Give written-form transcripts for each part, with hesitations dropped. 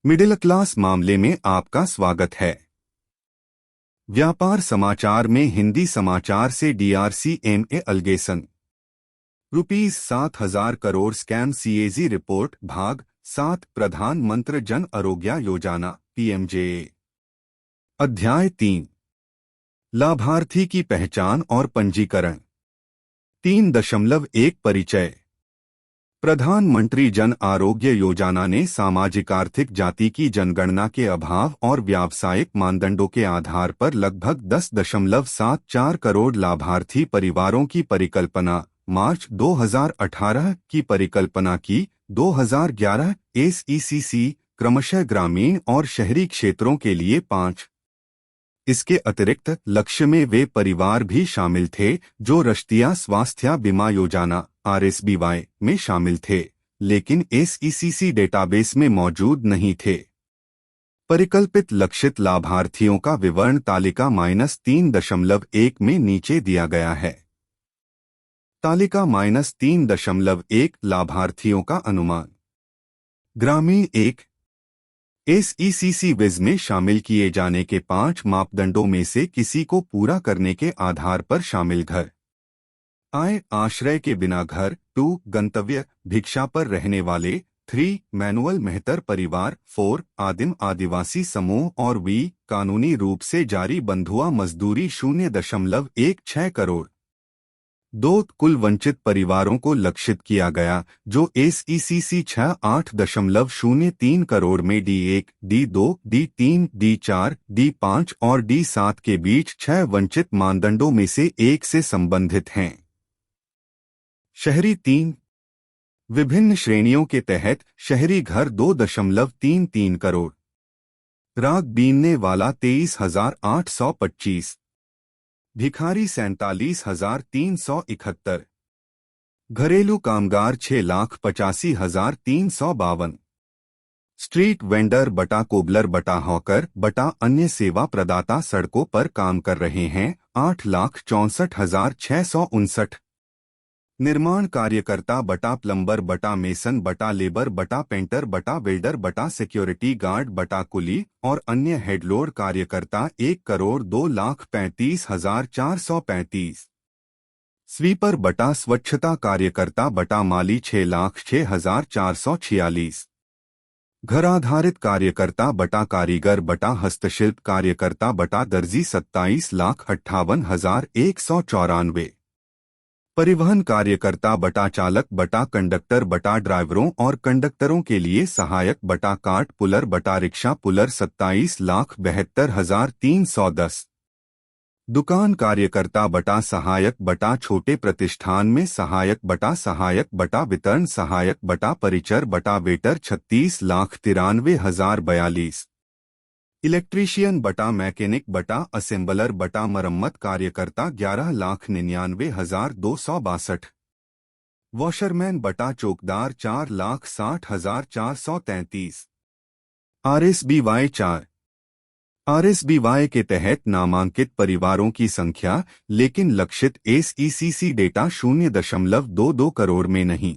Middle class मामले में आपका स्वागत है। व्यापार समाचार में हिंदी समाचार से DRCMA allegation ₹7,000 crore scam CAG report भाग 7 प्रधानमंत्री जन आरोग्य योजना PMJA। अध्याय 3 लाभार्थी की पहचान और पंजीकरण। 3.1 परिचय। प्रधानमंत्री जन आरोग्य योजना ने सामाजिक आर्थिक जाति की जनगणना के अभाव और व्यावसायिक मानदंडों के आधार पर लगभग 10.74 करोड़ लाभार्थी परिवारों की परिकल्पना मार्च 2018 की परिकल्पना की। 2011 SECC क्रमशः ग्रामीण और शहरी क्षेत्रों के लिए 5। इसके अतिरिक्त लक्ष्य में वे परिवार भी शामिल थे जो राष्ट्रीय स्वास्थ्य बीमा योजना RSBY में शामिल थे, लेकिन SECC डेटाबेस में मौजूद नहीं थे। परिकल्पित लक्षित लाभार्थियों का विवरण तालिका -3.1 में नीचे दिया गया है। तालिका -3.1 लाभार्थियों का अनुमान। ग्रामीण 1 SECC विज में शामिल किए जाने के 5 मापदंडों में से किसी को पूरा करने के आधार पर शामिल घर। आय आश्रय के बिना घर। 2 गंतव्य भिक्षा पर रहने वाले। 3 मैनुअल मेहतर परिवार। 4 आदिम आदिवासी समूह और V कानूनी रूप से जारी बंधुआ मजदूरी। 0.16 करोड़। 2 कुल वंचित परिवारों को लक्षित किया गया जो SECC 8.03 करोड़ में D1, D2, D3, D4, D5 और D7 के बीच 6 वंचित मानदंडों में से एक से संबंधित हैं। शहरी 3 विभिन्न श्रेणियों के तहत शहरी घर 2.33 करोड़। राग बीनने वाला 23,825। भिखारी 47,371। घरेलू कामगार 6,85,352। स्ट्रीट वेंडर बटा कोबलर बटा हॉकर बटा अन्य सेवा प्रदाता सड़कों पर काम कर रहे हैं 8,64,659। निर्माण कार्यकर्ता बटा प्लम्बर बटा मेसन बटा लेबर बटा पेंटर बटा वेल्डर बटा सिक्योरिटी गार्ड बटा कुली और अन्य हेडलोड कार्यकर्ता 1,02,35,435। स्वीपर बटा स्वच्छता कार्यकर्ता बटा माली 6,06,446। घर आधारित कार्यकर्ता बटा कारीगर बटा हस्तशिल्प कार्यकर्ता बटा दर्जी 27,58,194। परिवहन कार्यकर्ता बटा चालक बटा कंडक्टर बटा ड्राइवरों और कंडक्टरों के लिए सहायक बटा कार्ट पुलर बटा रिक्शा पुलर 27,72,310। दुकान कार्यकर्ता बटा सहायक बटा छोटे प्रतिष्ठान में सहायक बटा वितरण सहायक बटा परिचर बटा वेटर 36,93,042। इलेक्ट्रीशियन बटा मैकेनिक बटा असेंबलर बटा मरम्मत कार्यकर्ता 11,99,262। वॉशरमैन बटा चौकदार 4,60,433। RSBY 4 RSBY के तहत नामांकित परिवारों की संख्या, लेकिन लक्षित SECC डेटा 0.22 करोड़ में नहीं।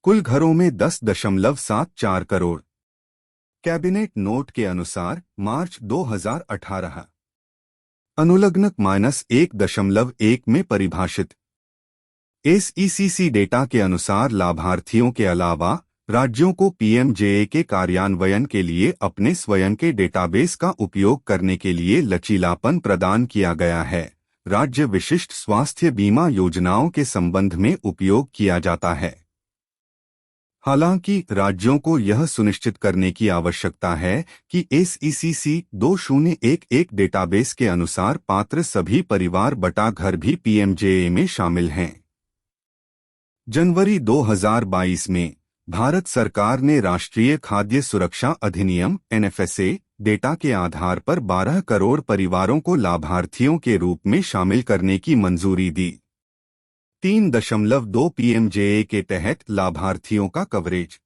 कुल घरों में 10.74 करोड़। कैबिनेट नोट के अनुसार मार्च 2018 अनुलग्नक -1.1 में परिभाषित SECC डेटा के अनुसार लाभार्थियों के अलावा राज्यों को PMJA के कार्यान्वयन के लिए अपने स्वयं के डेटाबेस का उपयोग करने के लिए लचीलापन प्रदान किया गया है। राज्य विशिष्ट स्वास्थ्य बीमा योजनाओं के संबंध में उपयोग किया जाता है। हालांकि राज्यों को यह सुनिश्चित करने की आवश्यकता है कि SECC 2011 डेटाबेस के अनुसार पात्र सभी परिवार बटा घर भी PMJA में शामिल हैं। जनवरी 2022 में भारत सरकार ने राष्ट्रीय खाद्य सुरक्षा अधिनियम NFSA डेटा के आधार पर 12 करोड़ परिवारों को लाभार्थियों के रूप में शामिल करने की मंजूरी दी। 3.2 PMJA के तहत लाभार्थियों का कवरेज।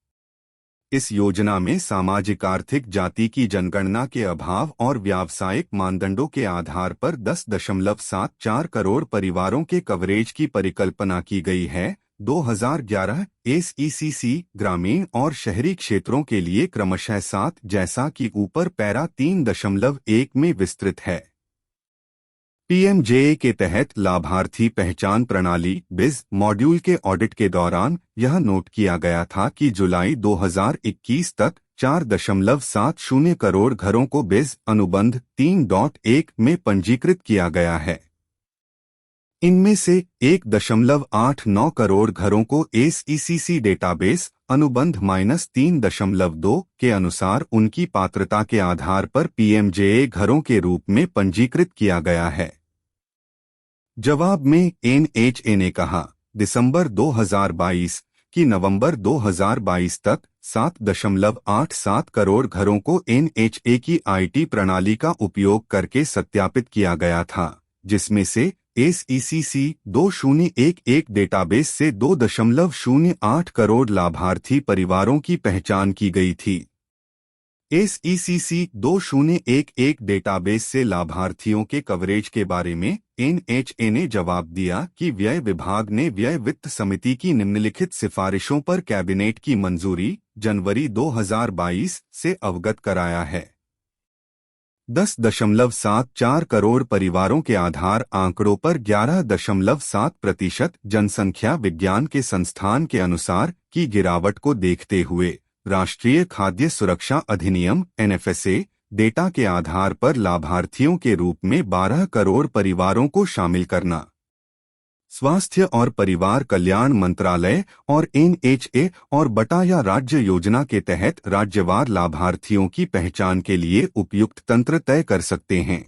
इस योजना में सामाजिक आर्थिक जाति की जनगणना के अभाव और व्यावसायिक मानदंडों के आधार पर 10.74 करोड़ परिवारों के कवरेज की परिकल्पना की गई है, 2011 SECC ग्रामीण और शहरी क्षेत्रों के लिए क्रमशः 7 जैसा कि ऊपर पैरा 3.1 में विस्तृत है। पीएमजेए के तहत लाभार्थी पहचान प्रणाली बिज मॉड्यूल के ऑडिट के दौरान यह नोट किया गया था कि जुलाई 2021 तक 4.70 करोड़ घरों को बिज अनुबंध 3.1 में पंजीकृत किया गया है। इनमें से 1.89 करोड़ घरों को SECC डेटाबेस अनुबंध -3.2 के अनुसार उनकी पात्रता के आधार पर पीएमजेए घरों के रूप में पंजीकृत किया गया है। जवाब में NHA ने कहा, दिसंबर 2022 की नवंबर 2022 तक 7.87 करोड़ घरों को NHA की IT प्रणाली का उपयोग करके सत्यापित किया गया था, जिसमें से SECC 2011 डेटाबेस से 2.08 करोड़ लाभार्थी परिवारों की पहचान की गई थी। SECC 2011 डेटाबेस से लाभार्थियों के कवरेज के बारे में NHA ने जवाब दिया कि व्यय विभाग ने व्यय वित्त समिति की निम्नलिखित सिफारिशों पर कैबिनेट की मंजूरी जनवरी 2022 से अवगत कराया है। 10.74 करोड़ परिवारों के आधार आंकड़ों पर 11.7% जनसंख्या विज्ञान के संस्थान के अनुसार की गिरावट को देखते हुए राष्ट्रीय खाद्य सुरक्षा अधिनियम NFSA डेटा के आधार पर लाभार्थियों के रूप में 12 करोड़ परिवारों को शामिल करना। स्वास्थ्य और परिवार कल्याण मंत्रालय और NHA और बटा या राज्य योजना के तहत राज्यवार लाभार्थियों की पहचान के लिए उपयुक्त तंत्र तय कर सकते हैं।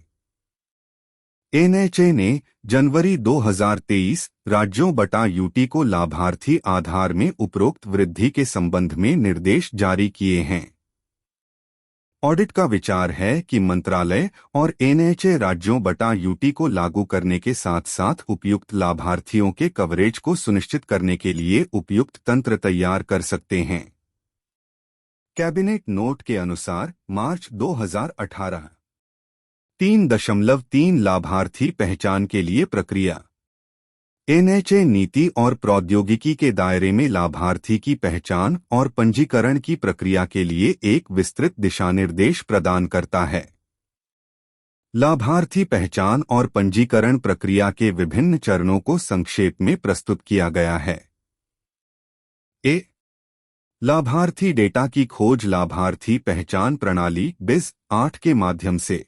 NHA ने जनवरी 2023 राज्यों बटा यूटी को लाभार्थी आधार में उपरोक्त वृद्धि के संबंध में निर्देश जारी किए हैं। ऑडिट का विचार है कि मंत्रालय और NHA राज्यों बटा यूटी को लागू करने के साथ साथ उपयुक्त लाभार्थियों के कवरेज को सुनिश्चित करने के लिए उपयुक्त तंत्र तैयार कर सकते हैं। कैबिनेट नोट के अनुसार मार्च 2018 3.3 लाभार्थी पहचान के लिए प्रक्रिया। NHA नीति और प्रौद्योगिकी के दायरे में लाभार्थी की पहचान और पंजीकरण की प्रक्रिया के लिए एक विस्तृत दिशानिर्देश प्रदान करता है। लाभार्थी पहचान और पंजीकरण प्रक्रिया के विभिन्न चरणों को संक्षेप में प्रस्तुत किया गया है। लाभार्थी डेटा की खोज लाभार्थी पहचान प्रणाली बिज 8 के माध्यम से।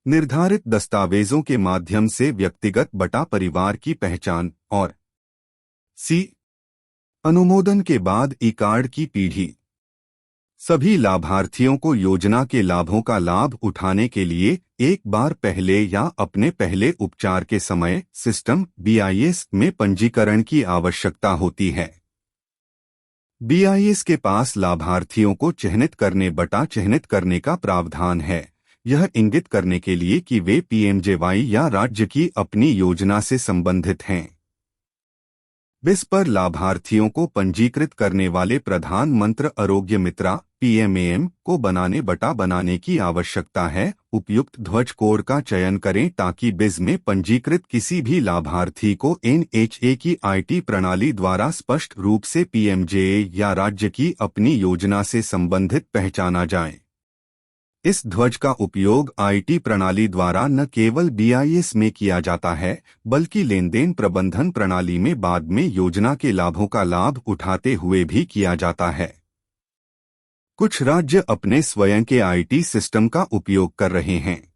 निर्धारित दस्तावेजों के माध्यम से व्यक्तिगत बटा परिवार की पहचान और अनुमोदन के बाद ई कार्ड की पीढ़ी। सभी लाभार्थियों को योजना के लाभों का लाभ उठाने के लिए एक बार पहले या अपने पहले उपचार के समय सिस्टम BIS में पंजीकरण की आवश्यकता होती है। BIS के पास लाभार्थियों को चिह्नित करने का प्रावधान है, यह इंगित करने के लिए कि वे PMJY या राज्य की अपनी योजना से संबंधित हैं। बिस पर लाभार्थियों को पंजीकृत करने वाले प्रधानमंत्री आरोग्य मित्रा PMAM को बनाने की आवश्यकता है। उपयुक्त ध्वज कोड का चयन करें ताकि बिस में पंजीकृत किसी भी लाभार्थी को NHA की IT प्रणाली द्वारा स्पष्ट रूप से PMJA या राज्य की अपनी योजना से संबंधित पहचाना जाए। इस ध्वज का उपयोग IT प्रणाली द्वारा न केवल BIS में किया जाता है बल्कि लेनदेन प्रबंधन प्रणाली में बाद में योजना के लाभों का लाभ उठाते हुए भी किया जाता है। कुछ राज्य अपने स्वयं के IT सिस्टम का उपयोग कर रहे हैं।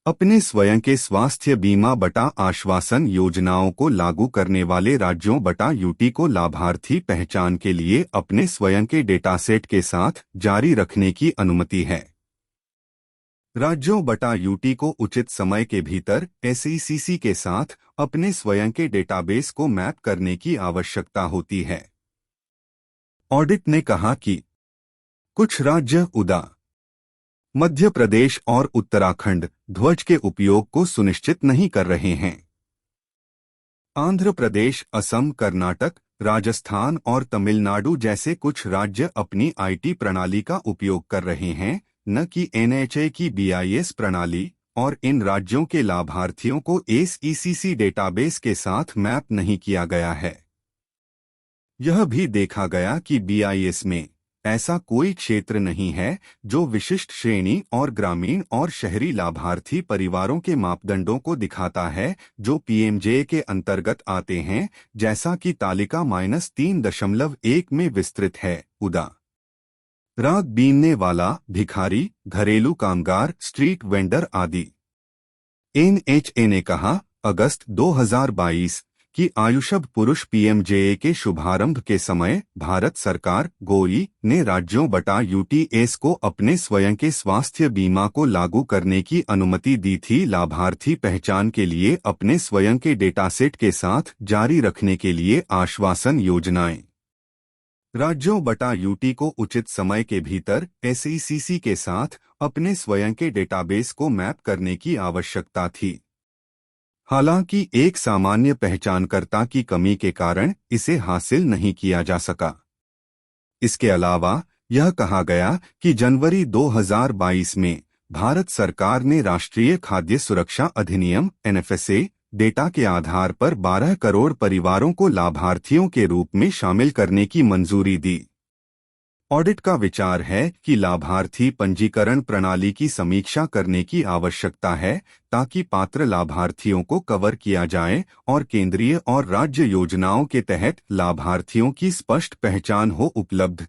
अपने स्वयं के स्वास्थ्य बीमा बटा आश्वासन योजनाओं को लागू करने वाले राज्यों बटा यूटी को लाभार्थी पहचान के लिए अपने स्वयं के डेटासेट के साथ जारी रखने की अनुमति है। राज्यों बटा यूटी को उचित समय के भीतर SECC के साथ अपने स्वयं के डेटाबेस को मैप करने की आवश्यकता होती है। ऑडिट ने कहा कि कुछ राज्य उदा मध्य प्रदेश और उत्तराखंड ध्वज के उपयोग को सुनिश्चित नहीं कर रहे हैं। आंध्र प्रदेश, असम, कर्नाटक, राजस्थान और तमिलनाडु जैसे कुछ राज्य अपनी IT प्रणाली का उपयोग कर रहे हैं, न कि NHA की BIS प्रणाली, और इन राज्यों के लाभार्थियों को एसईसीसी डेटाबेस के साथ मैप नहीं किया गया है। यह भी देखा गया कि बीआईएस में ऐसा कोई क्षेत्र नहीं है जो विशिष्ट श्रेणी और ग्रामीण और शहरी लाभार्थी परिवारों के मापदंडों को दिखाता है जो पीएमजे के अंतर्गत आते हैं, जैसा कि तालिका -3.1 में विस्तृत है। उदा राग बीनने वाला, भिखारी, घरेलू कामगार, स्ट्रीट वेंडर आदि। एनएचए ने कहा अगस्त 2022 कि आयुष्मान पुरुष पीएमजेए के शुभारंभ के समय भारत सरकार गोई ने राज्यों बटा यूटीएस को अपने स्वयं के स्वास्थ्य बीमा को लागू करने की अनुमति दी थी, लाभार्थी पहचान के लिए अपने स्वयं के डेटासेट के साथ जारी रखने के लिए आश्वासन योजनाएं। राज्यों बटा यूटी को उचित समय के भीतर एसईसीसी के साथ अपने स्वयं के डेटाबेस को मैप करने की आवश्यकता थी। हालांकि एक सामान्य पहचानकर्ता की कमी के कारण इसे हासिल नहीं किया जा सका। इसके अलावा यह कहा गया कि जनवरी 2022 में भारत सरकार ने राष्ट्रीय खाद्य सुरक्षा अधिनियम एनएफएसए डेटा के आधार पर 12 करोड़ परिवारों को लाभार्थियों के रूप में शामिल करने की मंजूरी दी। ऑडिट का विचार है कि लाभार्थी पंजीकरण प्रणाली की समीक्षा करने की आवश्यकता है ताकि पात्र लाभार्थियों को कवर किया जाए और केंद्रीय और राज्य योजनाओं के तहत लाभार्थियों की स्पष्ट पहचान हो उपलब्ध।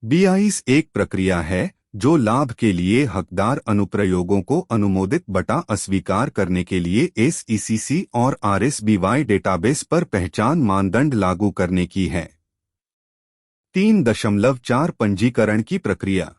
बीआईएस एक प्रक्रिया है जो लाभ के लिए हकदार अनुप्रयोगों को अनुमोदित बटा अस्वीकार करने के लिए एसईसीसी और आरएसबीवाई डेटाबेस पर पहचान मानदंड लागू करने की है। 3.4 पंजीकरण की प्रक्रिया।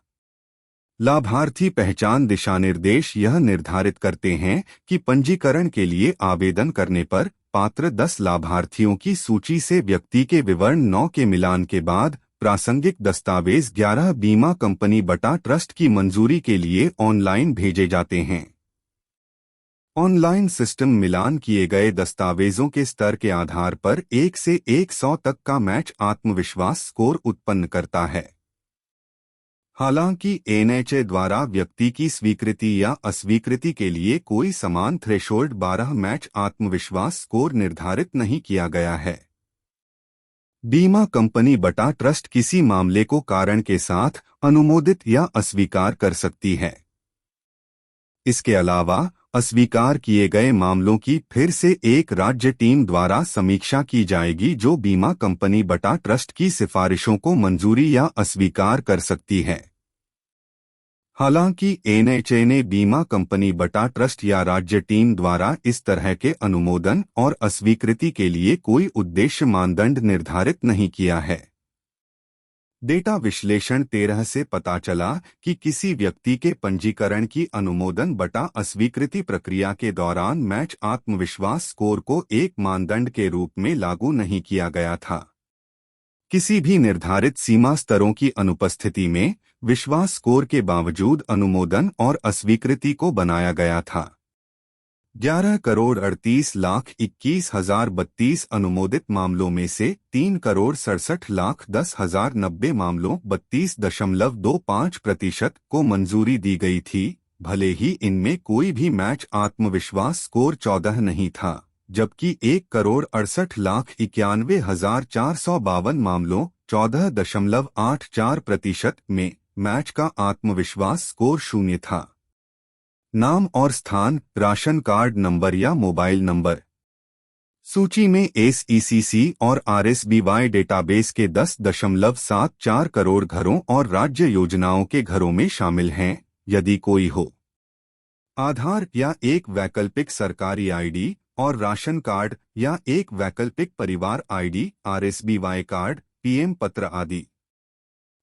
लाभार्थी पहचान दिशानिर्देश यह निर्धारित करते हैं कि पंजीकरण के लिए आवेदन करने पर पात्र 10 लाभार्थियों की सूची से व्यक्ति के विवरण 9 के मिलान के बाद प्रासंगिक दस्तावेज 11 बीमा कंपनी बटा ट्रस्ट की मंजूरी के लिए ऑनलाइन भेजे जाते हैं। ऑनलाइन सिस्टम मिलान किए गए दस्तावेजों के स्तर के आधार पर 1 से 100 तक का मैच आत्मविश्वास स्कोर उत्पन्न करता है। हालांकि एनएचए द्वारा व्यक्ति की स्वीकृति या अस्वीकृति के लिए कोई समान थ्रेशोल्ड 12 मैच आत्मविश्वास स्कोर निर्धारित नहीं किया गया है। बीमा कंपनी बटा ट्रस्ट किसी मामले को कारण के साथ अनुमोदित या अस्वीकार कर सकती है। इसके अलावा अस्वीकार किए गए मामलों की फिर से एक राज्य टीम द्वारा समीक्षा की जाएगी जो बीमा कंपनी बटा ट्रस्ट की सिफारिशों को मंजूरी या अस्वीकार कर सकती है। हालांकि एनएचए ने बीमा कंपनी बटा ट्रस्ट या राज्य टीम द्वारा इस तरह के अनुमोदन और अस्वीकृति के लिए कोई उद्देश्य मानदंड निर्धारित नहीं किया है। डेटा विश्लेषण 13 से पता चला कि किसी व्यक्ति के पंजीकरण की अनुमोदन बटा अस्वीकृति प्रक्रिया के दौरान मैच आत्मविश्वास स्कोर को एक मानदंड के रूप में लागू नहीं किया गया था। किसी भी निर्धारित सीमा स्तरों की अनुपस्थिति में विश्वास स्कोर के बावजूद अनुमोदन और अस्वीकृति को बनाया गया था। 11,38,21,032 अनुमोदित मामलों में से 3,67,10,090 मामलों 32.25% को मंजूरी दी गई थी, भले ही इनमें कोई भी मैच आत्मविश्वास स्कोर 14 नहीं था, जबकि 1,68,91,452 मामलों 14.84% में मैच का आत्मविश्वास स्कोर 0 था। नाम और स्थान, राशन कार्ड नंबर या मोबाइल नंबर। सूची में एसईसीसी और आरएसबीवाई डेटाबेस के 10.74 करोड़ घरों और राज्य योजनाओं के घरों में शामिल हैं, यदि कोई हो। आधार या एक वैकल्पिक सरकारी आईडी और राशन कार्ड या एक वैकल्पिक परिवार आईडी, आरएसबीवाई कार्ड, पीएम पत्र आदि।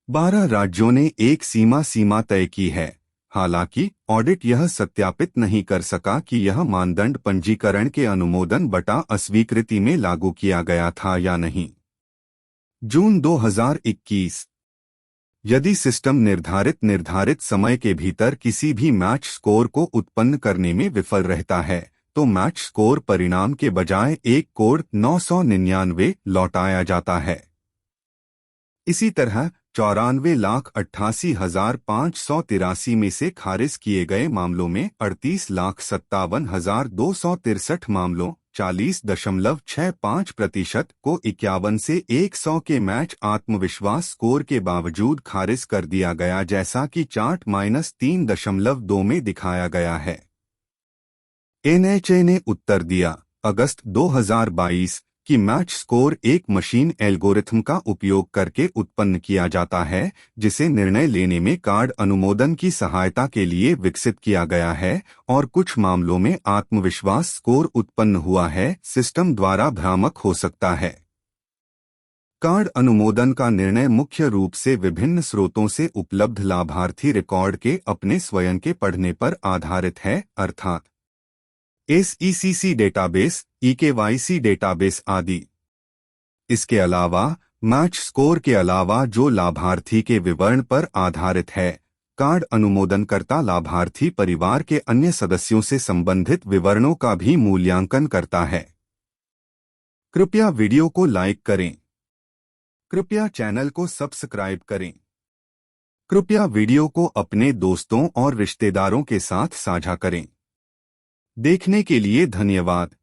12 राज्यों ने एक सीमा तय की है। हालांकि ऑडिट यह सत्यापित नहीं कर सका कि यह मानदंड पंजीकरण के अनुमोदन बटा अस्वीकृति में लागू किया गया था या नहीं। जून 2021। यदि सिस्टम निर्धारित समय के भीतर किसी भी मैच स्कोर को उत्पन्न करने में विफल रहता है, तो मैच स्कोर परिणाम के बजाय एक कोड 999 लौटाया जाता है। इसी तरह 94,88,583 में से खारिज किए गए मामलों में 38,57,263 मामलों 40.65% को 51 से 100 के मैच आत्मविश्वास स्कोर के बावजूद खारिज कर दिया गया, जैसा कि चार्ट -3.2 में दिखाया गया है। एनएचए ने उत्तर दिया, अगस्त 2022 कि मैच स्कोर एक मशीन एल्गोरिथम का उपयोग करके उत्पन्न किया जाता है, जिसे निर्णय लेने में कार्ड अनुमोदन की सहायता के लिए विकसित किया गया है, और कुछ मामलों में आत्मविश्वास स्कोर उत्पन्न हुआ है, सिस्टम द्वारा भ्रामक हो सकता है। कार्ड अनुमोदन का निर्णय मुख्य रूप से विभिन्न स्रोतों से उपलब्ध लाभार्थी रिकॉर्ड के अपने स्वयं के पढ़ने पर आधारित है, अर्थात SECC डेटाबेस, EKYC डेटाबेस आदि। इसके अलावा मैच स्कोर के अलावा जो लाभार्थी के विवरण पर आधारित है, कार्ड अनुमोदनकर्ता लाभार्थी परिवार के अन्य सदस्यों से संबंधित विवरणों का भी मूल्यांकन करता है। कृपया वीडियो को लाइक करें। कृपया चैनल को सब्सक्राइब करें। कृपया वीडियो को अपने दोस्तों और रिश्तेदारों के साथ साझा करें। देखने के लिए धन्यवाद।